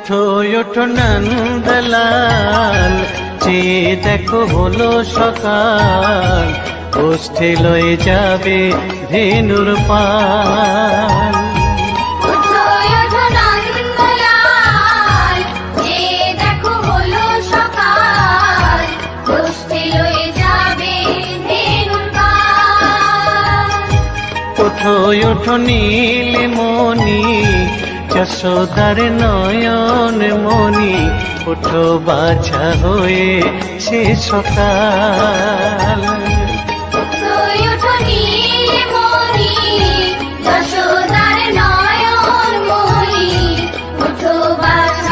ওঠো ওঠো নন্দলাল, চেয়ে দেখো হলো সকাল, কোষ্ঠে লয়ে যাবে ধেনুর পাল। ওঠো ওঠো নন্দলাল, চেয়ে দেখো হলো সকাল, কোষ্ঠে লয়ে যাবে ধেনুর পাল। ওঠো ওঠো নীলমণি, যশোদার নয়ন মণি, ওঠো বাছা হয়ে সে সকাল।